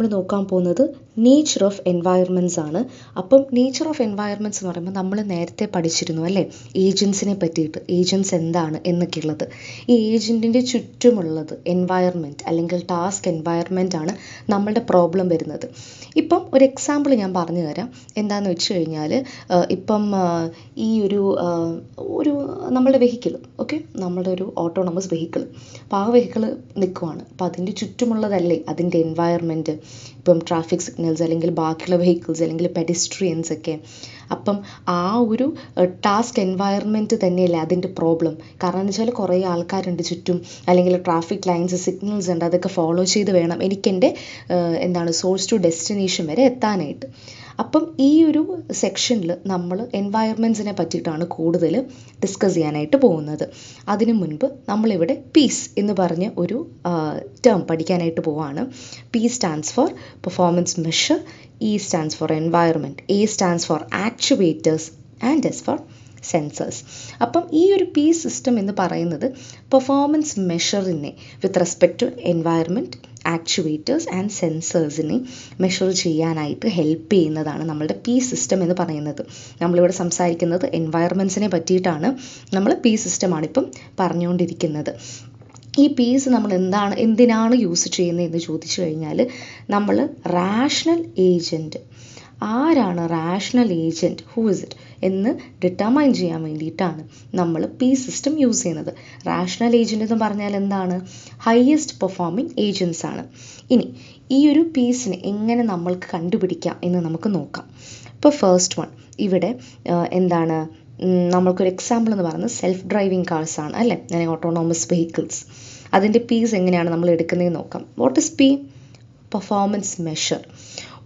നമ്മൾ നോക്കാൻ പോകുന്നത് നേച്ചർ ഓഫ് എൻവയറമെൻറ്റ്സ് ആണ്. അപ്പം നേച്ചർ ഓഫ് എൻവയറമെൻറ്റ്സ് എന്ന് പറയുമ്പോൾ നമ്മൾ നേരത്തെ പഠിച്ചിരുന്നു അല്ലേ, ഏജൻസിനെ പറ്റിയിട്ട്, ഏജൻസ് എന്താണ് എന്നൊക്കെയുള്ളത്. ഈ ഏജൻറ്റിൻ്റെ ചുറ്റുമുള്ളത് എൻവയറമെൻറ്റ് അല്ലെങ്കിൽ ടാസ്ക് എൻവയറമെൻ്റ് ആണ് നമ്മളുടെ പ്രോബ്ലം വരുന്നത്. ഇപ്പം ഒരു എക്സാമ്പിൾ ഞാൻ പറഞ്ഞു തരാം. എന്താണെന്ന് വെച്ച് കഴിഞ്ഞാൽ ഇപ്പം ഈ ഒരു നമ്മളുടെ വെഹിക്കിൾ, ഓക്കെ, നമ്മളുടെ ഒരു ഓട്ടോണമസ് വെഹിക്കിൾ, അപ്പോൾ ആ വെഹിക്കിൾ നിൽക്കുവാണ്. അപ്പോൾ അതിൻ്റെ ചുറ്റുമുള്ളതല്ലേ അതിൻ്റെ എൻവയറമെൻറ്റ്. ഇപ്പം ട്രാഫിക് സിഗ്നൽസ് അല്ലെങ്കിൽ ബാക്കിയുള്ള വെഹിക്കിൾസ് അല്ലെങ്കിൽ പെഡിസ്ട്രിയൻസ് ഒക്കെ. അപ്പം ആ ഒരു ടാസ്ക് എൻവയറമെൻറ്റ് തന്നെയല്ലേ അതിൻ്റെ പ്രോബ്ലം. കാരണം എന്ന് വെച്ചാൽ കുറേ ആൾക്കാരുണ്ട് ചുറ്റും, അല്ലെങ്കിൽ ട്രാഫിക് ലൈൻസ്, സിഗ്നൽസ് ഉണ്ട്, അതൊക്കെ ഫോളോ ചെയ്ത് വേണം എനിക്കെൻ്റെ സോഴ്സ് ടു ഡെസ്റ്റിനേഷൻ വരെ എത്താനായിട്ട്. അപ്പം ഈ ഒരു സെക്ഷനിൽ നമ്മൾ എൻവയറമെൻറ്റ്സിനെ പറ്റിയിട്ടാണ് കൂടുതൽ ഡിസ്കസ് ചെയ്യാനായിട്ട് പോകുന്നത്. അതിനു മുൻപ് നമ്മളിവിടെ പീസ് എന്ന് പറഞ്ഞ ഒരു ടേം പഠിക്കാനായിട്ട് പോവാണ്. P stands for performance measure, E stands for environment, A stands for actuators and S for sensors. അപ്പം ഈ ഒരു പി സിസ്റ്റം എന്ന് പറയുന്നത് പെർഫോമൻസ് മെഷറിനെ with respect to environment, actuators and സെൻസേഴ്സിനെ മെഷർ ചെയ്യാനായിട്ട് ഹെൽപ്പ് ചെയ്യുന്നതാണ് നമ്മളുടെ പി സിസ്റ്റം എന്ന് പറയുന്നത്. നമ്മളിവിടെ സംസാരിക്കുന്നത് എൻവയറമെൻറ്റ്സിനെ പറ്റിയിട്ടാണ്. നമ്മൾ പി സിസ്റ്റമാണ് ഇപ്പം പറഞ്ഞുകൊണ്ടിരിക്കുന്നത്. ഈ പീസ് നമ്മൾ എന്തിനാണ് യൂസ് ചെയ്യുന്നത് എന്ന് ചോദിച്ചു കഴിഞ്ഞാൽ, നമ്മൾ റാഷണൽ ഏജൻറ്റ്, ആരാണ് rational agent, who is it എന്ന് ഡിറ്റർമൈൻ ചെയ്യാൻ വേണ്ടിയിട്ടാണ് നമ്മൾ പി സിസ്റ്റം യൂസ് ചെയ്യുന്നത്. റാഷണൽ ഏജൻറ്റ് എന്ന് പറഞ്ഞാൽ എന്താണ്? ഹയസ്റ്റ് പെർഫോമിംഗ് ഏജൻസ് ആണ്. ഇനി ഈ ഒരു പീസിനെ എങ്ങനെ നമ്മൾക്ക് കണ്ടുപിടിക്കാം എന്ന് നമുക്ക് നോക്കാം. ഇപ്പോൾ ഫസ്റ്റ് വൺ ഇവിടെ നമ്മൾക്കൊരു എക്സാമ്പിൾ എന്ന് പറയുന്നത് സെൽഫ് ഡ്രൈവിംഗ് കാർസ് ആണ് അല്ലേ, അല്ലെങ്കിൽ ഓട്ടോണോമസ് വെഹിക്കിൾസ്. അതിൻ്റെ പീസ് എങ്ങനെയാണ് നമ്മൾ എടുക്കുന്നതെന്ന് നോക്കാം. What is P? Performance measure.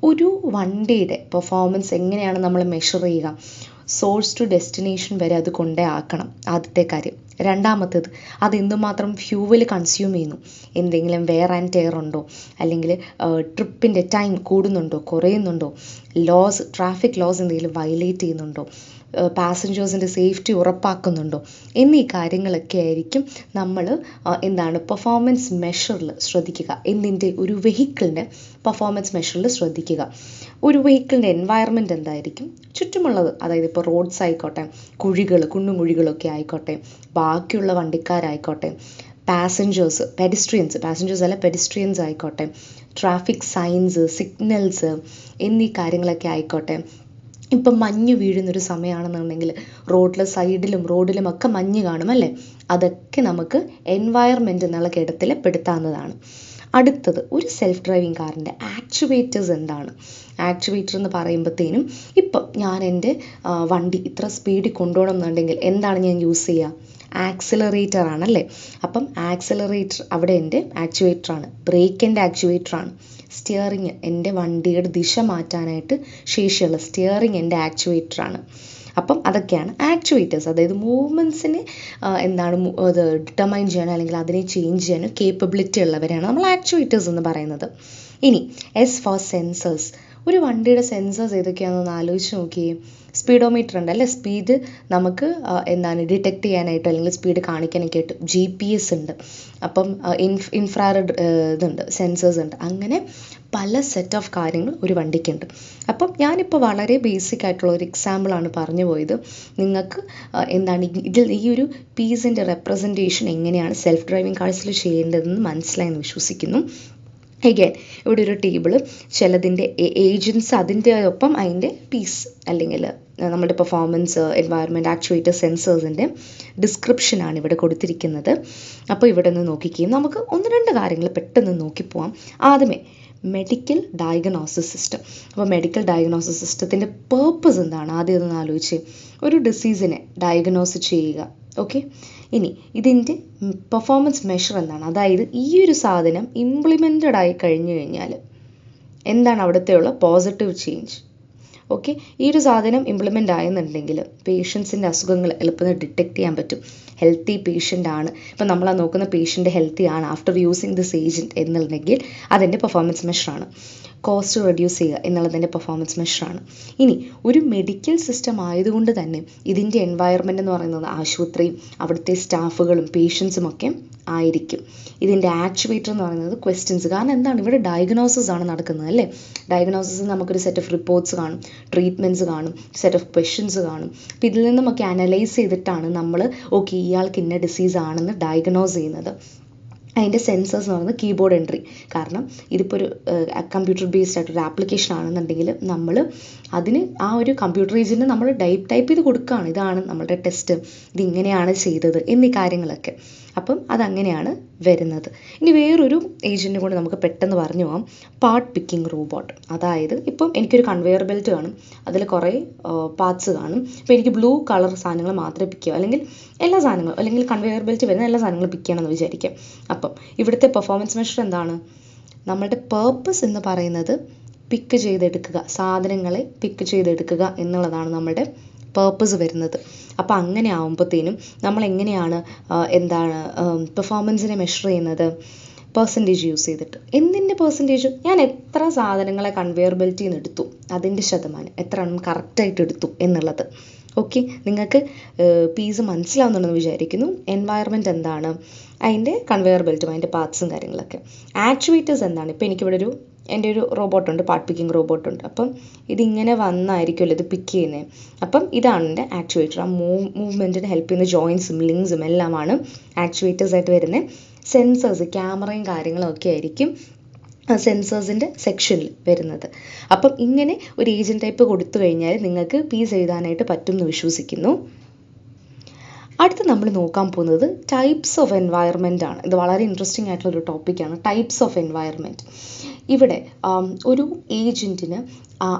ഒരു വണ്ടിയുടെ പെർഫോമൻസ് എങ്ങനെയാണ് നമ്മൾ മെഷർ ചെയ്യുക? സോഴ്സ് ടു ഡെസ്റ്റിനേഷൻ വരെ അത് കൊണ്ടേ ആക്കണം, ആദ്യത്തെ കാര്യം. രണ്ടാമത്തേത്, അത് എന്തുമാത്രം ഫ്യൂവൽ കൺസ്യൂം ചെയ്യുന്നു, എന്തെങ്കിലും വെയർ ആൻഡ് ടെയർ ഉണ്ടോ, അല്ലെങ്കിൽ ട്രിപ്പിൻ്റെ ടൈം കൂടുന്നുണ്ടോ കുറയുന്നുണ്ടോ, ട്രാഫിക് ലോസ് എന്തെങ്കിലും വയലേറ്റ് ചെയ്യുന്നുണ്ടോ, പാസഞ്ചേഴ്സിൻ്റെ സേഫ്റ്റി ഉറപ്പാക്കുന്നുണ്ടോ എന്നീ കാര്യങ്ങളൊക്കെ ആയിരിക്കും നമ്മൾ പെർഫോമൻസ് മെഷറിൽ ശ്രദ്ധിക്കുക. ഒരു വെഹിക്കിളിൻ്റെ പെർഫോമൻസ് മെഷറിൽ ശ്രദ്ധിക്കുക. ഒരു വെഹിക്കിളിൻ്റെ എൻവയറമെൻറ്റ് എന്തായിരിക്കും? ചുറ്റുമുള്ളത്, അതായത് ഇപ്പോൾ റോഡ്സ് ആയിക്കോട്ടെ, കുണ്ടും കുഴികളൊക്കെ ആയിക്കോട്ടെ, ബാക്കിയുള്ള വണ്ടിക്കാരായിക്കോട്ടെ, പെഡിസ്ട്രിയൻസ് ആയിക്കോട്ടെ, ട്രാഫിക് സൈൻസ്, സിഗ്നൽസ് എന്നീ കാര്യങ്ങളൊക്കെ ആയിക്കോട്ടെ. ഇപ്പം മഞ്ഞ് വീഴുന്നൊരു സമയമാണെന്നുണ്ടെങ്കിൽ റോഡിലും ഒക്കെ മഞ്ഞ് കാണും അല്ലേ, അതൊക്കെ നമുക്ക് എൻവയറമെൻറ്റ് എന്നുള്ള കിടത്തിൽ പെടുത്താവുന്നതാണ്. അടുത്തത്, ഒരു സെൽഫ് ഡ്രൈവിംഗ് കാറിൻ്റെ ആക്ച്വേറ്റേഴ്സ് എന്താണ്? ആക്ച്വേറ്റർ എന്ന് പറയുമ്പോഴത്തേനും, ഇപ്പം ഞാൻ എൻ്റെ വണ്ടി ഇത്ര സ്പീഡിൽ കൊണ്ടുപോകണം എന്നുണ്ടെങ്കിൽ എന്താണ് ഞാൻ യൂസ് ചെയ്യുക? ആക്സിലറേറ്റർ ആണല്ലേ. അപ്പം ആക്സിലറേറ്റർ അവിടെ എൻ്റെ ആക്ച്വേറ്ററാണ്. ബ്രേക്ക് എൻ്റെ ആക്ച്വേറ്ററാണ്. സ്റ്റിയറിങ്, എൻ്റെ വണ്ടിയുടെ ദിശ മാറ്റാനായിട്ട് ശേഷിയുള്ള സ്റ്റിയറിങ് എൻ്റെ ആക്ച്വേറ്ററാണ്. അപ്പം അതൊക്കെയാണ് ആക്ച്വേറ്റേഴ്സ്. അതായത് മൂവ്മെൻറ്റ്സിനെ അത് ഡിറ്റർമൈൻ ചെയ്യാനോ അല്ലെങ്കിൽ അതിനെ ചേഞ്ച് ചെയ്യാനോ കേപ്പബിലിറ്റി ഉള്ളവരെയാണ് നമ്മൾ ആക്ച്വേറ്റേഴ്സ് എന്ന് പറയുന്നത്. ഇനി എസ് ഫോർ സെൻസേഴ്സ്. ഒരു വണ്ടിയുടെ സെൻസേഴ്സ് ഏതൊക്കെയാണെന്ന് ആലോചിച്ച് നോക്കിയേ. സ്പീഡോമീറ്റർ ഉണ്ട് അല്ലേ, സ്പീഡ് നമുക്ക് ഡിറ്റക്റ്റ് ചെയ്യാനായിട്ട് അല്ലെങ്കിൽ സ്പീഡ് കാണിക്കാനൊക്കെ ആയിട്ട്. GPS ഉണ്ട്. അപ്പം ഇൻഫ്രാറെഡ് ഇതുണ്ട്, സെൻസേഴ്സ് ഉണ്ട്. അങ്ങനെ പല സെറ്റ് ഓഫ് കാര്യങ്ങൾ ഒരു വണ്ടിക്കുണ്ട്. അപ്പം ഞാനിപ്പോൾ വളരെ ബേസിക് ആയിട്ടുള്ള ഒരു എക്സാമ്പിളാണ് പറഞ്ഞു പോയത്. നിങ്ങൾക്ക് ഈ ഒരു പീസിൻ്റെ റെപ്രസെൻറ്റേഷൻ എങ്ങനെയാണ് സെൽഫ് ഡ്രൈവിംഗ് കാർസിൽ ചെയ്യേണ്ടതെന്ന് മനസ്സിലായെന്ന് വിശ്വസിക്കുന്നു. അഗൈൻ ഇവിടെ ഒരു ടേബിൾ, ചിലതിൻ്റെ ഏജൻസ്, അതിൻ്റെ ഒപ്പം അതിൻ്റെ പീസ് അല്ലെങ്കിൽ നമ്മുടെ പെർഫോമൻസ്, എൻവയറമെൻറ്റ്, ആക്ച്വേറ്റർ, സെൻസേഴ്സിൻ്റെ ഡിസ്ക്രിപ്ഷനാണ് ഇവിടെ കൊടുത്തിരിക്കുന്നത്. അപ്പോൾ ഇവിടെ നിന്ന് നോക്കിക്കുകയും നമുക്ക് 1-2 കാര്യങ്ങൾ പെട്ടെന്ന് നോക്കിപ്പോവാം. ആദ്യമേ മെഡിക്കൽ ഡയഗ്നോസിസ് സിസ്റ്റം. അപ്പോൾ മെഡിക്കൽ ഡയഗ്നോസിസ് സിസ്റ്റത്തിൻ്റെ പേർപ്പസ് എന്താണ്? ആദ്യം ഒന്ന് ആലോചിച്ച്. ഒരു ഡിസീസിനെ ഡയഗ്നോസ് ചെയ്യുക, ഓക്കെ. ഇനി ഇതിൻ്റെ പെർഫോമൻസ് മെഷർ എന്താണ്? അതായത് ഈ ഒരു സാധനം ഇംപ്ലിമെൻറ്റഡ് ആയി കഴിഞ്ഞു കഴിഞ്ഞാൽ എന്താണ് അവിടുത്തെയുള്ള പോസിറ്റീവ് ചേഞ്ച്, ഓക്കെ. ഈ ഒരു സാധനം ഇംപ്ലിമെൻ്റ് ആയെന്നുണ്ടെങ്കിൽ പേഷ്യൻസിൻ്റെ അസുഖങ്ങൾ എളുപ്പത്തിൽ ഡിറ്റക്റ്റ് ചെയ്യാൻ പറ്റും. ഹെൽത്തി പേഷ്യൻ്റ് ആണ്, ഇപ്പം നമ്മൾ നോക്കുന്ന പേഷ്യൻ്റ് ഹെൽത്തി ആണ് ആഫ്റ്റർ യൂസിങ് ദിസ് ഏജൻറ്റ് എന്നുണ്ടെങ്കിൽ അതിൻ്റെ പെർഫോമൻസ് മെഷറാണ്. കോസ്റ്റ് റെഡ്യൂസ് ചെയ്യുക എന്നുള്ളതിൻ്റെ പെർഫോമൻസ് മെഷറാണ്. ഇനി ഒരു മെഡിക്കൽ സിസ്റ്റം ആയതുകൊണ്ട് തന്നെ ഇതിൻ്റെ എൻവയറമെൻ്റ് എന്ന് പറയുന്നത് ആശുപത്രിയും അവിടുത്തെ സ്റ്റാഫുകളും പേഷ്യൻസും ഒക്കെ ആയിരിക്കും. ഇതിൻ്റെ ആക്ച്വേറ്റർ എന്ന് പറയുന്നത് ക്വസ്റ്റ്യൻസ്. കാരണം എന്താണ്, ഇവിടെ ഡയഗ്നോസിസ് ആണ് നടക്കുന്നത് അല്ലേ. ഡയഗ്നോസിസ് നമുക്കൊരു സെറ്റ് ഓഫ് റിപ്പോർട്ട്സ് കാണും, ട്രീറ്റ്മെൻറ്റ്സ് കാണും, സെറ്റ് ഓഫ് ക്വസ്റ്റ്യൻസ് കാണും. അപ്പോൾ ഇതിൽ നിന്നുമൊക്കെ അനലൈസ് ചെയ്തിട്ടാണ് നമ്മൾ ഓക്കെ ഇയാൾക്ക് ഇന്ന ഡിസീസ് ആണെന്ന് ഡയഗ്നോസ് ചെയ്യുന്നത്. അതിൻ്റെ സെൻസേഴ്സ് എന്ന് പറയുന്നത് കീബോർഡ് എൻട്രി. കാരണം ഇതിപ്പോൾ ഒരു കമ്പ്യൂട്ടർ ബേസ്ഡ് ആയിട്ടൊരു ആപ്ലിക്കേഷൻ ആണെന്നുണ്ടെങ്കിൽ നമ്മൾ അതിന് ആ ഒരു കമ്പ്യൂട്ടർ ഏജൻറ്റിന് നമ്മൾ ടൈപ്പ് ചെയ്ത് കൊടുക്കുകയാണ്, ഇതാണ് നമ്മളുടെ ടെസ്റ്റ്, ഇതിങ്ങനെയാണ് ചെയ്തത് എന്നീ കാര്യങ്ങളൊക്കെ. അപ്പം അതങ്ങനെയാണ് വരുന്നത്. ഇനി വേറൊരു ഏജൻറ്റിനെ കൊണ്ട് നമുക്ക് പെട്ടെന്ന് പറഞ്ഞു പോകാം, പാർട്ട് പിക്കിംഗ് റോബോട്ട്. അതായത് ഇപ്പം എനിക്കൊരു കൺവെയർ ബെൽറ്റ് കാണും, അതിൽ കുറേ പാർട്സ് കാണും. ഇപ്പോൾ എനിക്ക് ബ്ലൂ കളർ സാധനങ്ങൾ മാത്രമേ പിക്ക് ചെയ്യൂ, അല്ലെങ്കിൽ എല്ലാ സാധനങ്ങളും, അല്ലെങ്കിൽ കൺവെയർ ബെൽറ്റ് വരുന്ന എല്ലാ സാധനങ്ങളും പിക്ക് ചെയ്യണമെന്ന് വിചാരിക്കാം. അപ്പം ഇവിടുത്തെ പെർഫോമൻസ് മെഷർ എന്താണ്, നമ്മളുടെ പേർപ്പസ് എന്ന് പറയുന്നത് പിക്ക് ചെയ്തെടുക്കുക, സാധനങ്ങളെ പിക്ക് ചെയ്തെടുക്കുക എന്നുള്ളതാണ് നമ്മളുടെ പേർപ്പസ് വരുന്നത്. അപ്പോൾ അങ്ങനെ ആകുമ്പോഴത്തേനും നമ്മൾ എങ്ങനെയാണ് എന്താണ് പെർഫോമൻസിനെ മെഷർ ചെയ്യുന്നത്, പെർസെൻറ്റേജ് യൂസ് ചെയ്തിട്ട്. എന്തിൻ്റെ പെർസെൻറ്റേജ്, ഞാൻ എത്ര സാധനങ്ങളെ കൺവെയർ ബെൽറ്റിൽ നിന്ന് എടുത്തു അതിൻ്റെ ശതമാനം എത്ര എണ്ണം കറക്റ്റായിട്ട് എടുത്തു എന്നുള്ളത്. ഓക്കെ, നിങ്ങൾക്ക് പീസ് മനസ്സിലാവുന്നുണ്ടെന്ന് വിചാരിക്കുന്നു. എൻവയറമെൻറ്റ് എന്താണ്, അതിൻ്റെ കൺവെയർ ബെൽറ്റും അതിൻ്റെ പാർട്സും കാര്യങ്ങളൊക്കെ. ആക്ച്വേറ്റേഴ്സ് എന്താണ്, ഇപ്പോൾ എനിക്കിവിടെ എൻ്റെ ഒരു റോബോട്ടുണ്ട്, പാർട്ട് പിക്കിംഗ് റോബോട്ടുണ്ട്. അപ്പം ഇതിങ്ങനെ വന്നായിരിക്കുമല്ലോ ഇത് പിക്ക് ചെയ്യുന്നത്. അപ്പം ഇതാണ് എൻ്റെ ആക്ച്വേറ്റർ. ആ മൂവ്മെൻറ്റിന് ഹെൽപ്പ് ചെയ്യുന്ന ജോയിൻസും ലിങ്ക്സും എല്ലാമാണ് ആക്ച്വേറ്റേഴ്സായിട്ട് വരുന്നത്. സെൻസേഴ്സ്, ക്യാമറയും കാര്യങ്ങളും ഒക്കെ ആയിരിക്കും സെൻസേഴ്സിൻ്റെ സെക്ഷനിൽ വരുന്നത്. അപ്പം ഇങ്ങനെ ഒരു ഏജൻറ്റ് ടൈപ്പ് കൊടുത്തു കഴിഞ്ഞാൽ നിങ്ങൾക്ക് പീസ് എഴുതാനായിട്ട് പറ്റും എന്ന് വിശ്വസിക്കുന്നു. അടുത്ത് നമ്മൾ നോക്കാൻ പോകുന്നത് ടൈപ്സ് ഓഫ് എൻവയറമെൻ്റ് ആണ്. ഇത് വളരെ ഇൻട്രസ്റ്റിംഗ് ആയിട്ടുള്ളൊരു ടോപ്പിക്കാണ്, ടൈപ്സ് ഓഫ് എൻവയറമെൻറ്റ്. ഇവിടെ ഒരു ഏജൻറ്റിന്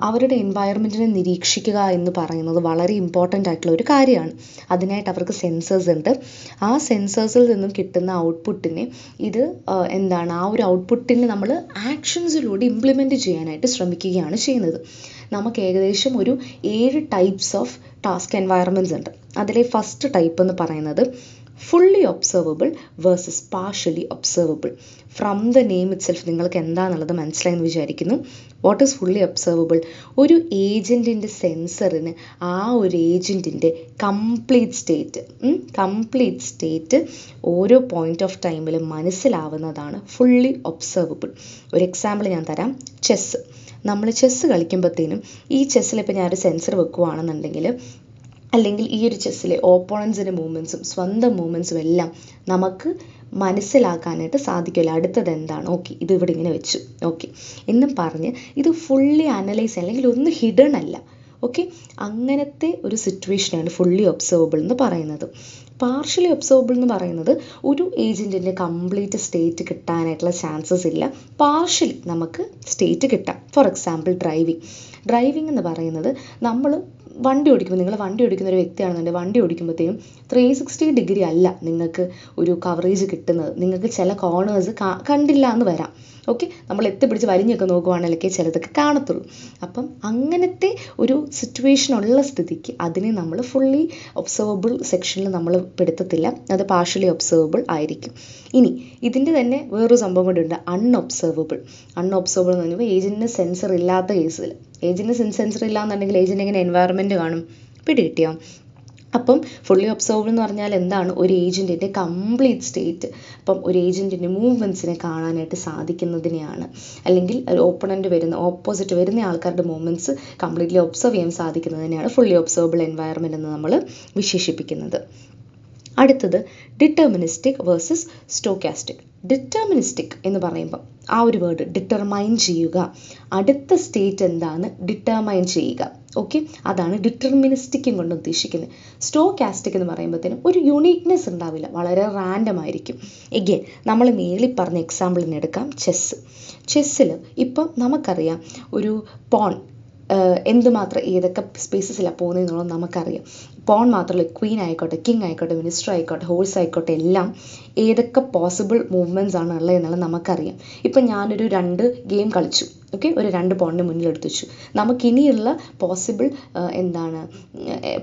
അവരുടെ എൻവയറമെൻറ്റിനെ നിരീക്ഷിക്കുക എന്ന് പറയുന്നത് വളരെ ഇമ്പോർട്ടൻ്റ് ആയിട്ടുള്ള ഒരു കാര്യമാണ്. അതിനായിട്ട് അവർക്ക് സെൻസേഴ്സ് ഉണ്ട്. ആ സെൻസേഴ്സിൽ നിന്നും കിട്ടുന്ന ഔട്ട്പുട്ടിനെ എന്താണ്, ആ ഒരു ഔട്ട്പുട്ടിനെ നമ്മൾ ആക്ഷൻസിലൂടെ ഇംപ്ലിമെൻറ്റ് ചെയ്യാനായിട്ട് ശ്രമിക്കുകയാണ് ചെയ്യുന്നത്. നമുക്ക് ഏകദേശം ഒരു 7 ടൈപ്സ് ഓഫ് ടാസ്ക് എൻവയറമെൻറ്റ്സ് ഉണ്ട്. അതിലെ ഫസ്റ്റ് ടൈപ്പ് എന്ന് പറയുന്നത് fully observable versus partially observable. From the name it self നിങ്ങൾക്ക് എന്താണെന്നുള്ളത് മനസ്സിലായെന്ന് വിചാരിക്കുന്നു. What is fully observable? ഒരു ഏജൻറ്റിൻ്റെ സെൻസറിന് ആ ഒരു ഏജൻറ്റിൻ്റെ കംപ്ലീറ്റ് സ്റ്റേറ്റ് ഓരോ പോയിൻ്റ് ഓഫ് ടൈമിൽ മനസ്സിലാവുന്നതാണ് ഫുള്ളി ഒബ്സർവബിൾ. ഒരു എക്സാമ്പിൾ ഞാൻ തരാം. ചെസ്സ്. നമ്മൾ ചെസ്സ് കളിക്കുമ്പോഴത്തേനും ഈ ചെസ്സിലിപ്പോൾ ഞാനൊരു സെൻസർ വെക്കുകയാണെന്നുണ്ടെങ്കിൽ, അല്ലെങ്കിൽ ഈ ഒരു ചെസ്സിലെ ഓപ്പോണൻസിൻ്റെ മൂവ്മെൻറ്റ്സും സ്വന്തം മൂവ്മെൻറ്റ്സും എല്ലാം നമുക്ക് മനസ്സിലാക്കാനായിട്ട് സാധിക്കില്ല. അടുത്തത് എന്താണ്, ഓക്കെ ഇത് ഇവിടെ ഇങ്ങനെ വെച്ചു, ഓക്കെ എന്നും പറഞ്ഞ് ഇത് ഫുള്ളി അനലൈസ് അല്ലെങ്കിൽ ഒന്നും ഹിഡൺ അല്ല. ഓക്കെ, അങ്ങനത്തെ ഒരു സിറ്റുവേഷനാണ് ഫുള്ളി ഒബ്സർവബിൾ എന്ന് പറയുന്നത്. പാർഷ്യലി ഒബ്സർവബിൾ എന്ന് പറയുന്നത് ഒരു ഏജൻറ്റിൻ്റെ കംപ്ലീറ്റ് സ്റ്റേറ്റ് കിട്ടാനായിട്ടുള്ള ചാൻസസ് ഇല്ല, പാർഷ്യലി നമുക്ക് സ്റ്റേറ്റ് കിട്ടാം. ഫോർ എക്സാമ്പിൾ ഡ്രൈവിംഗ് എന്ന് പറയുന്നത് നമ്മൾ വണ്ടി ഓടിക്കുമ്പോൾ, നിങ്ങൾ വണ്ടി ഓടിക്കുന്ന ഒരു വ്യക്തിയാണെന്നുണ്ടെങ്കിൽ വണ്ടി ഓടിക്കുമ്പോഴത്തേക്കും 360 ഡിഗ്രി അല്ല നിങ്ങൾക്ക് ഒരു കവറേജ് കിട്ടുന്നത്. നിങ്ങൾക്ക് ചില കോർണേഴ്സ് കണ്ടില്ല എന്ന് വരാം. ഓക്കെ, നമ്മൾ എത്തിപ്പിടിച്ച് വലിഞ്ഞൊക്കെ നോക്കുവാണെങ്കിലൊക്കെ ചിലതൊക്കെ കാണത്തുള്ളൂ. അപ്പം അങ്ങനത്തെ ഒരു സിറ്റുവേഷൻ ഉള്ള സ്ഥിതിക്ക് അതിനെ നമ്മൾ ഫുള്ളി ഒബ്സർവബിൾ സെക്ഷനിൽ നമ്മൾ പെടുത്തത്തില്ല, അത് പാർഷ്യലി ഒബ്സർവബിൾ ആയിരിക്കും. ഇനി ഇതിൻ്റെ തന്നെ വേറൊരു സംഭവം കൂടിയുണ്ട്, അൺഒബ്സർവബിൾ എന്ന് പറയുമ്പോൾ ഏജൻറ്റിന് സെൻസർ ഇല്ലാത്ത കേസിൽ. ഏജൻറ്റിന് സെൻസർ ഇല്ലാന്നുണ്ടെങ്കിൽ ഏജൻറ്റ് എങ്ങനെ എൻവയറമെൻറ്റ് കാണും, പിടികിട്ടിയോ? അപ്പം ഫുള്ളി ഒബ്സർവബിൾ എന്ന് പറഞ്ഞാൽ എന്താണ്, ഒരു ഏജൻറ്റിൻ്റെ കംപ്ലീറ്റ് സ്റ്റേറ്റ്, അപ്പം ഒരു ഏജൻറ്റിൻ്റെ മൂവ്മെൻറ്റ്സിനെ കാണാനായിട്ട് സാധിക്കുന്നതിനെയാണ്, അല്ലെങ്കിൽ ഓപ്പോസിറ്റ് വരുന്ന ആൾക്കാരുടെ മൂവ്മെൻറ്റ്സ് കംപ്ലീറ്റ്ലി ഒബ്സർവ് ചെയ്യാൻ സാധിക്കുന്നതിനെയാണ് ഫുള്ളി ഒബ്സർവബിൾ എൻവയറമെൻറ്റ് എന്ന് നമ്മൾ വിശേഷിപ്പിക്കുന്നത്. അടുത്തത് ഡിറ്റർമിനിസ്റ്റിക് വേഴ്സസ് സ്റ്റോക്കാസ്റ്റിക്. ഡിറ്റർമിനിസ്റ്റിക് എന്ന് പറയുമ്പോൾ ആ ഒരു വേർഡ് ഡിറ്റർമൈൻ ചെയ്യുക, അടുത്ത സ്റ്റേറ്റ് എന്താണ് ഡിറ്റർമൈൻ ചെയ്യുക. ഓക്കെ, അതാണ് ഡിറ്റർമിനിസ്റ്റിക്കും കൊണ്ട് ഉദ്ദേശിക്കുന്നത്. സ്റ്റോക്കാസ്റ്റിക് എന്ന് പറയുമ്പോഴത്തേനും ഒരു യുണീക്നെസ് ഉണ്ടാവില്ല, വളരെ റാൻഡം ആയിരിക്കും. എഗെയിൻ നമ്മൾ മേളിൽ പറഞ്ഞ എക്സാമ്പിളിന് എടുക്കാം, ചെസ്സിൽ ഇപ്പം നമുക്കറിയാം ഒരു പോൺ എന്തുമാത്രം ഏതൊക്കെ സ്പേസസിലാണ് പോകുന്നതെന്നുള്ളത് നമുക്കറിയാം. പോൺ മാത്രമല്ല, ക്വീൻ ആയിക്കോട്ടെ, കിങ് ആയിക്കോട്ടെ, മിനിസ്റ്റർ ആയിക്കോട്ടെ, ഹോഴ്സ് ആയിക്കോട്ടെ, എല്ലാം ഏതൊക്കെ പോസിബിൾ മൂവ്മെൻറ്റ്സ് ആണ് ഉള്ളത് എന്നുള്ളത് നമുക്കറിയാം. ഇപ്പം ഞാനൊരു 2 ഗെയിം കളിച്ചു, ഓക്കെ, ഒരു 2 പോണിന് മുന്നിൽ എടുത്തു വെച്ചു. നമുക്കിനിയുള്ള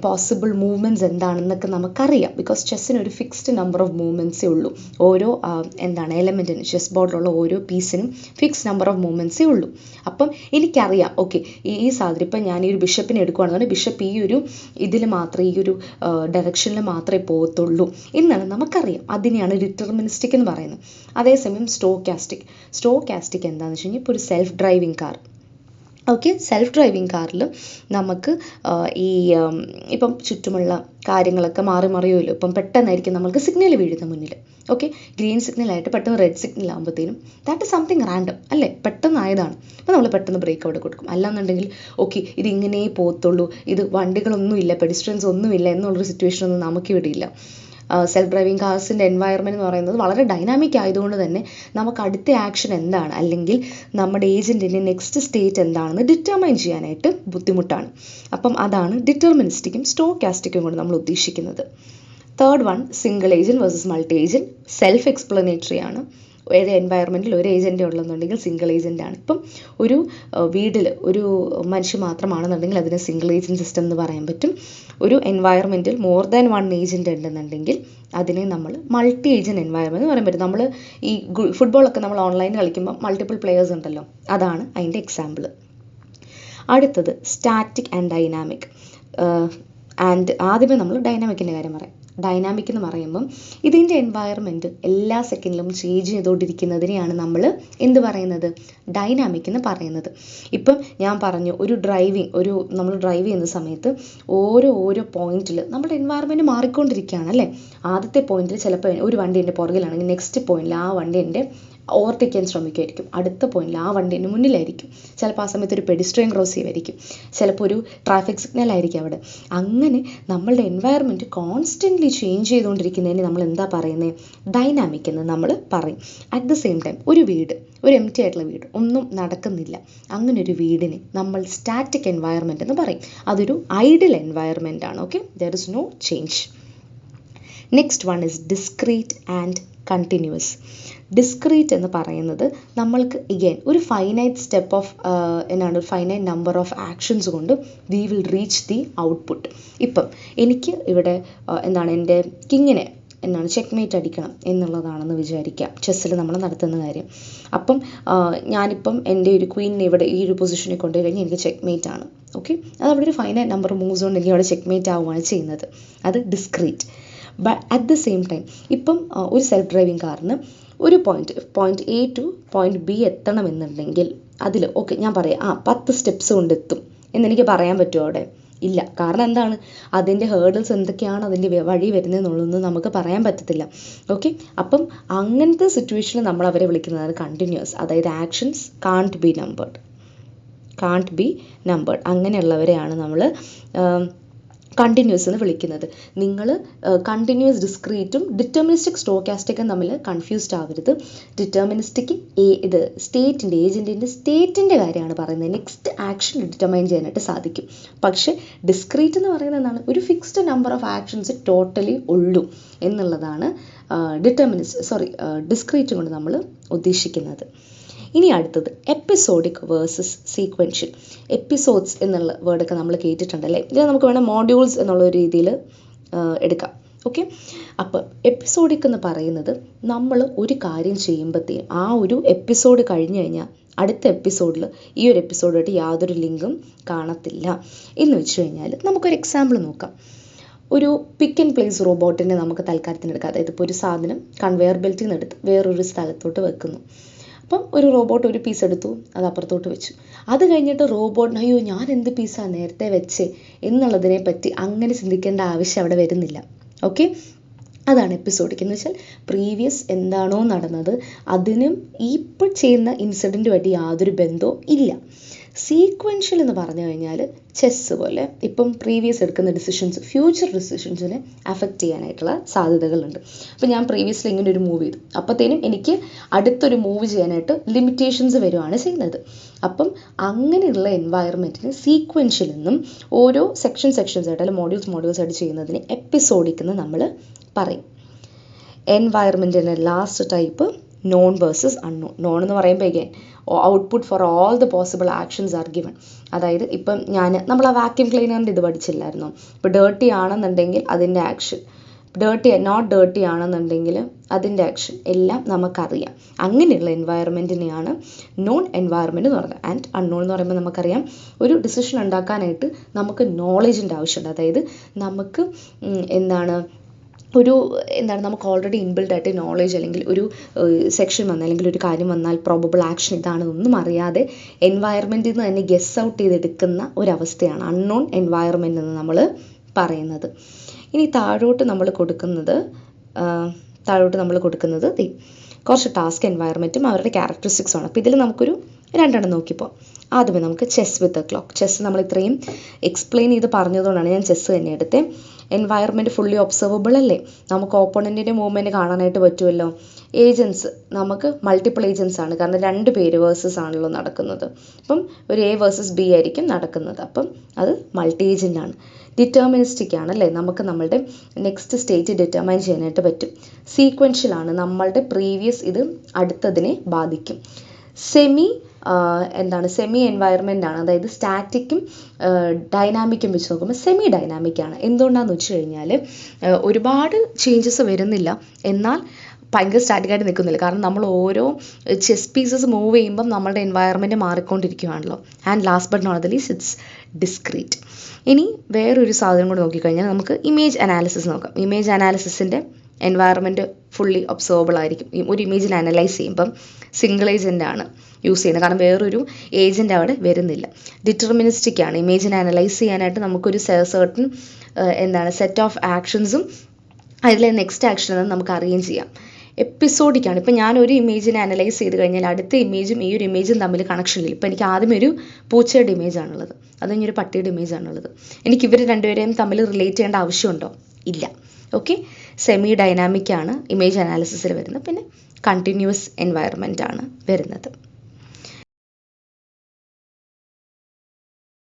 പോസിബിൾ മൂവ്മെൻറ്റ്സ് എന്താണെന്നൊക്കെ നമുക്കറിയാം. ബിക്കോസ് ചെസ്സിന് ഒരു ഫിക്സ്ഡ് നമ്പർ ഓഫ് മൂവ്മെൻറ്റ്സേ ഉള്ളൂ. ഓരോ എലമെൻറ്റിനും, ചെസ് ബോർഡിലുള്ള ഓരോ പീസിനും ഫിക്സ്ഡ് നമ്പർ ഓഫ് മൂവ്മെൻറ്റ്സേ ഉള്ളൂ. അപ്പം എനിക്കറിയാം, ഓക്കെ, ഈ സാധനം ഇപ്പം ഞാൻ ഈ ഒരു ബിഷപ്പിനെ എടുക്കുകയാണെന്നുണ്ടെങ്കിൽ ബിഷപ്പ് ഈ ഒരു ഇതിൽ മാത്രമേ, ഈ ഒരു ഡയറക്ഷനിൽ മാത്രമേ പോകത്തുള്ളൂ എന്നാണ് നമുക്കറിയാം. അതിനെയാണ് ഡിറ്റർമിനിസ്റ്റിക് എന്ന് പറയുന്നത്. അതേസമയം സ്റ്റോക്കാസ്റ്റിക് എന്താണെന്ന് വെച്ച് കഴിഞ്ഞാൽ, ഇപ്പോൾ ഒരു self driving car, okay, self driving കാറിൽ നമുക്ക് ഇപ്പം ചുറ്റുമുള്ള കാര്യങ്ങളൊക്കെ മറിയുമല്ലോ. ഇപ്പം പെട്ടെന്നായിരിക്കും നമ്മൾക്ക് സിഗ്നൽ വീഴുന്ന മുന്നിൽ, ഓക്കെ, ഗ്രീൻ സിഗ്നലായിട്ട് പെട്ടെന്ന് റെഡ് സിഗ്നൽ ആകുമ്പോഴത്തേനും ദാറ്റ് ഇസ് സംതിങ് റാൻഡം അല്ലേ, പെട്ടെന്നായതാണ്. അപ്പോൾ നമ്മൾ പെട്ടെന്ന് ബ്രേക്ക് ഔട്ട് കൊടുക്കും. അല്ലാന്നുണ്ടെങ്കിൽ ഓക്കെ, ഇത് ഇങ്ങനെ പോകത്തുള്ളൂ, ഇത് വണ്ടികളൊന്നുമില്ല, പെഡിസ്ട്രിയൻസ് ഒന്നുമില്ല എന്നുള്ളൊരു സിറ്റുവേഷനൊന്നും നമുക്കിവിടെ ഇല്ല. സെൽഫ് ഡ്രൈവിംഗ് കാർസിൻ്റെ എൻവയറമെൻറ്റ് എന്ന് പറയുന്നത് വളരെ ഡൈനാമിക് ആയതുകൊണ്ട് തന്നെ നമുക്ക് അടുത്ത ആക്ഷൻ എന്താണ്, അല്ലെങ്കിൽ നമ്മുടെ ഏജൻറ്റിൻ്റെ നെക്സ്റ്റ് സ്റ്റേറ്റ് എന്താണെന്ന് ഡിറ്റർമൈൻ ചെയ്യാനായിട്ട് ബുദ്ധിമുട്ടാണ്. അപ്പം അതാണ് ഡിറ്റർമിനിസ്റ്റിക്കും സ്റ്റോക്കാസ്റ്റിക്കും കൊണ്ട് നമ്മൾ ഉദ്ദേശിക്കുന്നത്. Third one, single agent versus multi agent. Self explanatory ആണ്. ഒരു എൻവയറമെൻറ്റിൽ ഒരു ഏജൻറ്റേ ഉള്ളതെന്നുണ്ടെങ്കിൽ സിംഗിൾ ഏജൻ്റാണ്. ഇപ്പം ഒരു വീട്ടിൽ ഒരു മനുഷ്യൻ മാത്രമാണെന്നുണ്ടെങ്കിൽ അതിനെ സിംഗിൾ ഏജൻറ്റ് സിസ്റ്റം എന്ന് പറയാൻ പറ്റും. ഒരു എൻവയറമെൻറ്റിൽ മോർ ദാൻ 1 ഏജൻറ്റ് ഉണ്ടെന്നുണ്ടെങ്കിൽ അതിനെ നമ്മൾ മൾട്ടി ഏജൻറ്റ് എൻവയറമെൻറ്റ് എന്ന് പറയാൻ പറ്റും. നമ്മൾ ഈ ഫുട്ബോളൊക്കെ നമ്മൾ ഓൺലൈനിൽ കളിക്കുമ്പോൾ മൾട്ടിപ്പിൾ പ്ലെയേഴ്സ് ഉണ്ടല്ലോ, അതാണ് അതിൻ്റെ എക്സാമ്പിൾ. അടുത്തത് സ്റ്റാറ്റിക് ആൻഡ് ഡൈനാമിക്. ആദ്യമേ നമ്മൾ ഡൈനാമിക്കിൻ്റെ കാര്യം പറയാം. ഡൈനാമിക് എന്ന് പറയുമ്പം ഇതിൻ്റെ എൻവയറമെൻറ്റ് എല്ലാ സെക്കൻഡിലും ചേഞ്ച് ചെയ്തുകൊണ്ടിരിക്കുന്നതിനെയാണ് നമ്മൾ എന്ത് പറയുന്നത്, ഡൈനാമിക് എന്ന് പറയുന്നത്. ഇപ്പം ഞാൻ പറഞ്ഞു, നമ്മൾ ഡ്രൈവ് ചെയ്യുന്ന സമയത്ത് ഓരോ പോയിന്റിൽ നമ്മുടെ എൻവയറമെൻറ്റ് മാറിക്കൊണ്ടിരിക്കുകയാണ് അല്ലേ. ആദ്യത്തെ പോയിന്റിൽ ചിലപ്പോൾ ഒരു വണ്ടി എൻ്റെ പുറകിലാണെങ്കിൽ നെക്സ്റ്റ് പോയിന്റിൽ ആ വണ്ടി എൻ്റെ ഓവർടേക്കാൻ ശ്രമിക്കുമായിരിക്കും. അടുത്ത പോയിന്റിൽ ആ വണ്ടി എൻ്റെ മുന്നിലായിരിക്കും. ചിലപ്പോൾ ആ സമയത്ത് ഒരു പെഡിസ്ട്രിയൻ ക്രോസ് ചെയ്യുമായിരിക്കും, ചിലപ്പോൾ ഒരു ട്രാഫിക് സിഗ്നൽ ആയിരിക്കും അവിടെ. അങ്ങനെ നമ്മളുടെ എൻവയറമെൻറ്റ് കോൺസ്റ്റൻ്റ്ലി ചേഞ്ച് ചെയ്തുകൊണ്ടിരിക്കുന്നതിന് നമ്മൾ എന്താ പറയുന്നത്, ഡൈനാമിക് എന്ന് നമ്മൾ പറയും. അറ്റ് ദ സെയിം ടൈം ഒരു എംപ്റ്റി ആയിട്ടുള്ള വീട്, ഒന്നും നടക്കുന്നില്ല, അങ്ങനെ ഒരു വീടിനെ നമ്മൾ സ്റ്റാറ്റിക് എൻവയറമെൻറ്റ് എന്ന് പറയും. അതൊരു ഐഡിയൽ എൻവയറമെൻ്റ് ആണ്. Okay, there is no change. Next one is discrete and continuous. Discrete എന്ന് പറയുന്നത് നമ്മൾക്ക് ഇഗെയിൻ ഒരു ഫൈനൈറ്റ് നമ്പർ ഓഫ് ആക്ഷൻസ് കൊണ്ട് we will reach the output. ഇപ്പം എനിക്ക് ഇവിടെ എൻ്റെ കിങ്ങിനെ ചെക്ക്മേറ്റ് അടിക്കണം എന്നുള്ളതാണെന്ന് വിചാരിക്കാം, ചെസ്സിൽ നമ്മൾ നടത്തുന്ന കാര്യം. അപ്പം ഞാനിപ്പം എൻ്റെ ഒരു ക്വീനിനെ ഇവിടെ ഈ ഒരു പൊസിഷനിൽ കൊണ്ടുപോയി കഴിഞ്ഞാൽ എനിക്ക് ചെക്ക്മേറ്റ് ആണ്. ഓക്കെ, അതവിടെ ഒരു ഫൈനൈറ്റ് നമ്പർ മൂവ്സ് കൊണ്ട് എനിക്ക് അവിടെ ചെക്ക്മേറ്റ് ആവുകയാണ് ചെയ്യുന്നത്. അത് discrete. But at the same time ഇപ്പം ഒരു സെൽഫ് ഡ്രൈവിംഗ് കാറിന് ഒരു point A to point B എത്തണമെന്നുണ്ടെങ്കിൽ അതിൽ ഓക്കെ ഞാൻ പറയാം 10 സ്റ്റെപ്സ് കൊണ്ടെത്തും എന്നെനിക്ക് പറയാൻ പറ്റുമോ അവിടെ? ഇല്ല. കാരണം എന്താണ്, അതിൻ്റെ ഹേർഡിൽസ് എന്തൊക്കെയാണ് അതിൻ്റെ വഴി വരുന്നതെന്നുള്ളതൊന്നും നമുക്ക് പറയാൻ പറ്റത്തില്ല. ഓക്കെ, അപ്പം അങ്ങനത്തെ സിറ്റുവേഷനിൽ നമ്മൾ അവരെ വിളിക്കുന്നതാണ് കണ്ടിന്യൂസ്. അതായത് ആക്ഷൻസ് കാൺട്ട് ബി നമ്പേർഡ് അങ്ങനെയുള്ളവരെയാണ് നമ്മൾ കണ്ടിന്യൂസ് എന്ന് വിളിക്കുന്നത്. നിങ്ങൾ കണ്ടിന്യൂസ് ഡിസ്ക്രീറ്റും ഡിറ്റർമിനിസ്റ്റിക് സ്റ്റോക്കാസ്റ്റിക്കും തമ്മിൽ കൺഫ്യൂസ്ഡ് ആവരുത്. ഡിറ്റർമിനിസ്റ്റിക് ഇത് ഏജൻറ്റിൻ്റെ സ്റ്റേറ്റിൻ്റെ കാര്യമാണ് പറയുന്നത്, നെക്സ്റ്റ് ആക്ഷൻ ഡിറ്റർമൈൻ ചെയ്യാനായിട്ട് സാധിക്കും. പക്ഷേ ഡിസ്ക്രീറ്റ് എന്ന് പറയുന്നത് എന്താണ്, ഒരു fixed number of actions totally ഉള്ളൂ എന്നുള്ളതാണ് ഡിസ്ക്രീറ്റ് കൊണ്ട് നമ്മൾ ഉദ്ദേശിക്കുന്നത്. ഇനി അടുത്തത് എപ്പിസോഡിക് വേഴ്സസ് സീക്വൻഷ്യൽ. എപ്പിസോഡ്സ് എന്നുള്ള വേർഡൊക്കെ നമ്മൾ കേട്ടിട്ടുണ്ടല്ലേ, ഇത് നമുക്ക് വേണം മോഡ്യൂൾസ് എന്നുള്ള ഒരു രീതിയിൽ എടുക്കാം. ഓക്കെ, അപ്പോൾ എപ്പിസോഡിക് എന്ന് പറയുന്നത് നമ്മൾ ഒരു കാര്യം ചെയ്യുമ്പോഴത്തേക്കും ആ ഒരു എപ്പിസോഡ് കഴിഞ്ഞ് കഴിഞ്ഞാൽ അടുത്ത എപ്പിസോഡിൽ ഈ ഒരു എപ്പിസോഡായിട്ട് യാതൊരു ലിങ്കും കാണത്തില്ല എന്ന് വെച്ച് കഴിഞ്ഞാൽ നമുക്കൊരു എക്സാമ്പിൾ നോക്കാം. ഒരു പിക്ക് ആൻഡ് പ്ലേസ് റോബോട്ടിനെ നമുക്ക് തൽക്കാലത്തിന് എടുക്കാം. അതായത് ഇപ്പോൾ ഒരു സാധനം കൺവെയർ ബെൽറ്റിൽ നിന്ന് എടുത്ത് വേറൊരു സ്ഥലത്തോട്ട് വെക്കുന്നു. അപ്പം ഒരു റോബോട്ട് ഒരു പീസ് എടുത്തു, അത് അപ്പുറത്തോട്ട് വെച്ചു. അത് കഴിഞ്ഞിട്ട് റോബോട്ടിന് അയ്യോ ഞാൻ എന്ത് പീസാണ് നേരത്തെ വെച്ചേ എന്നുള്ളതിനെ പറ്റി അങ്ങനെ ചിന്തിക്കേണ്ട ആവശ്യം അവിടെ വരുന്നില്ല. ഓക്കെ, അതാണ് എപ്പിസോഡിക് എന്ന് വെച്ചാൽ പ്രീവിയസ് എന്താണോ നടന്നത് അതിനും ഇപ്പോൾ ചെയ്യുന്ന ഇൻസിഡൻറ്റുമായിട്ട് യാതൊരു ബന്ധവും ഇല്ല. സീക്വൻഷ്യൽ എന്ന് പറഞ്ഞു കഴിഞ്ഞാൽ ചെസ്സ് പോലെ ഇപ്പം പ്രീവിയസ് എടുക്കുന്ന ഡിസിഷൻസ് ഫ്യൂച്ചർ ഡിസിഷൻസിനെ അഫക്റ്റ് ചെയ്യാനായിട്ടുള്ള സാധ്യതകളുണ്ട്. അപ്പോൾ ഞാൻ പ്രീവിയസ്ലി ഇങ്ങനെ ഒരു മൂവ് ചെയ്തു, അപ്പോഴത്തേനും എനിക്ക് അടുത്തൊരു മൂവ് ചെയ്യാനായിട്ട് ലിമിറ്റേഷൻസ് വരുവാണ് ചെയ്യുന്നത്. അപ്പം അങ്ങനെയുള്ള എൻവയറമെൻറ്റിന് സീക്വൻഷ്യൽ എന്നും ഓരോ സെക്ഷൻസ് ആയിട്ട് അല്ലെങ്കിൽ മോഡ്യൂൾസ് ആയിട്ട് ചെയ്യുന്നതിന് എപ്പിസോഡിക് എന്ന് നമ്മൾ പറയും. എൻവയറമെൻറ്റിൻ്റെ last type known versus unknown. Known എന്ന് പറയുമ്പോൾ again output for all the possible actions are given. അതായത് ഇപ്പം നമ്മൾ ആ വാക്യൂം ക്ലീനറിൻ്റെ ഇത് പഠിച്ചില്ലായിരുന്നോ? ഇപ്പോൾ ഡേർട്ടി ആണെന്നുണ്ടെങ്കിൽ അതിൻ്റെ ആക്ഷൻ, നോട്ട് ഡേർട്ടി ആണെന്നുണ്ടെങ്കിൽ അതിൻ്റെ ആക്ഷൻ എല്ലാം നമുക്കറിയാം. അങ്ങനെയുള്ള എൻവയറമെൻറ്റിനെയാണ് നോൺ എൻവയറമെൻറ്റ് എന്ന് പറയുന്നത്. ആൻഡ് അൺനോൺ എന്ന് പറയുമ്പോൾ നമുക്കറിയാം ഒരു ഡിസിഷൻ ഉണ്ടാക്കാനായിട്ട് നമുക്ക് നോളേജിൻ്റെ ആവശ്യമുണ്ട്. അതായത് നമുക്ക് നമുക്ക് ഓൾറെഡി ഇൻബിൽഡ് ആയിട്ട് നോളേജ്, അല്ലെങ്കിൽ ഒരു സെക്ഷൻ വന്നാൽ അല്ലെങ്കിൽ ഒരു കാര്യം വന്നാൽ പ്രോബബിൾ ആക്ഷൻ ഇതാണെന്നൊന്നും അറിയാതെ എൻവയറമെൻറ്റിൽ നിന്ന് തന്നെ ഗെസ് ഔട്ട് ചെയ്തെടുക്കുന്ന ഒരവസ്ഥയാണ് അൺനോൺ എൻവയറമെൻറ്റ് എന്ന് നമ്മൾ പറയുന്നത്. ഇനി താഴോട്ട് നമ്മൾ കൊടുക്കുന്നത് കുറച്ച് ടാസ്ക് എൻവയറമെൻറ്റും അവരുടെ ക്യാരക്ടറിസ്റ്റിക്സുമാണ്. അപ്പോൾ ഇതിൽ നമുക്കൊരു 2 നോക്കിപ്പോൾ. ആദ്യമേ നമുക്ക് chess with a clock. Chess നമ്മൾ ഇത്രയും എക്സ്പ്ലെയിൻ ചെയ്ത് പറഞ്ഞതുകൊണ്ടാണ് ഞാൻ ചെസ് തന്നെ എടുത്തത്. എൻവയറമെൻറ്റ് ഫുള്ളി ഒബ്സർവബിൾ അല്ലേ, നമുക്ക് ഓപ്പോണൻറ്റിൻ്റെ മൂവ്മെൻറ്റ് കാണാനായിട്ട് പറ്റുമല്ലോ. ഏജൻസ് നമുക്ക് മൾട്ടിപ്പിൾ ഏജൻസ് ആണ്, കാരണം 2 പേര് വേഴ്സസ് ആണല്ലോ നടക്കുന്നത്. അപ്പം ഒരു A വേഴ്സസ് B ആയിരിക്കും നടക്കുന്നത്, അപ്പം അത് മൾട്ടി ഏജൻ്റ് ആണ്. ഡിറ്റർമിനിസ്റ്റിക് ആണ് അല്ലേ, നമുക്ക് നമ്മളുടെ നെക്സ്റ്റ് സ്റ്റേറ്റ് ഡിറ്റർമൈൻ ചെയ്യാനായിട്ട് പറ്റും. സീക്വൻഷ്യൽ ആണ്, നമ്മളുടെ പ്രീവിയസ് ഇത് അടുത്തതിനെ ബാധിക്കും. സെമി എൻവയറമെൻ്റ് ആണ്, അതായത് സ്റ്റാറ്റിക്കും ഡൈനാമിക്കും വെച്ച് നോക്കുമ്പോൾ സെമി ഡൈനാമിക് ആണ്. എന്തുകൊണ്ടാണെന്ന് വെച്ച് കഴിഞ്ഞാൽ ഒരുപാട് ചേഞ്ചസ് വരുന്നില്ല, എന്നാൽ ഭയങ്കര സ്റ്റാറ്റിക്കായിട്ട് നിൽക്കുന്നില്ല. കാരണം നമ്മൾ ഓരോ ചെസ് പീസസ് മൂവ് ചെയ്യുമ്പം നമ്മളുടെ എൻവയറമെൻറ്റ് മാറിക്കൊണ്ടിരിക്കുകയാണല്ലോ. And last but not the least it's discrete. ഇനി വേറൊരു സാധനം കൂടി നോക്കിക്കഴിഞ്ഞാൽ നമുക്ക് ഇമേജ് അനാലിസിസ് നോക്കാം. ഇമേജ് അനാലിസിസിൻ്റെ എൻവയറമെൻറ്റ് ഫുള്ളി ഒബ്സർവബിൾ ആയിരിക്കും. ഒരു ഇമേജിനെ അനലൈസ് ചെയ്യുമ്പം സിംഗിൾ ഏജൻ്റ് ആണ് യൂസ് ചെയ്യുന്നത്, കാരണം വേറൊരു ഏജൻ്റ് അവിടെ വരുന്നില്ല. ഡിറ്റർമിനിസ്റ്റിക് ആണ്, ഇമേജിനെ അനലൈസ് ചെയ്യാനായിട്ട് നമുക്കൊരു സെർട്ടൺ സെറ്റ് ഓഫ് ആക്ഷൻസും അതിലെ നെക്സ്റ്റ് ആക്ഷൻ എന്ന് നമുക്ക് അറിയുകയും ചെയ്യാം. എപ്പിസോഡിക്കാണ്, ഇപ്പം ഞാനൊരു ഇമേജിനെ അനലൈസ് ചെയ്ത് കഴിഞ്ഞാൽ അടുത്ത ഇമേജും ഈ ഒരു ഇമേജും തമ്മിൽ കണക്ഷനില്ല. ഇപ്പം എനിക്ക് ആദ്യം ഒരു പൂച്ചയുടെ ഇമേജാണുള്ളത്, അത് കഴിഞ്ഞൊരു പട്ടിയുടെ ഇമേജാണുള്ളത്. എനിക്ക് ഇവർ രണ്ടുപേരെയും തമ്മിൽ റിലേറ്റ് ചെയ്യേണ്ട ആവശ്യമുണ്ടോ? ഇല്ല. ഓക്കെ, സെമി ഡൈനാമിക് ആണ് ഇമേജ് അനാലിസിസിൽ വരുന്നത്. പിന്നെ കണ്ടിന്യൂസ് എൻവയറമെൻ്റ് ആണ് വരുന്നത്.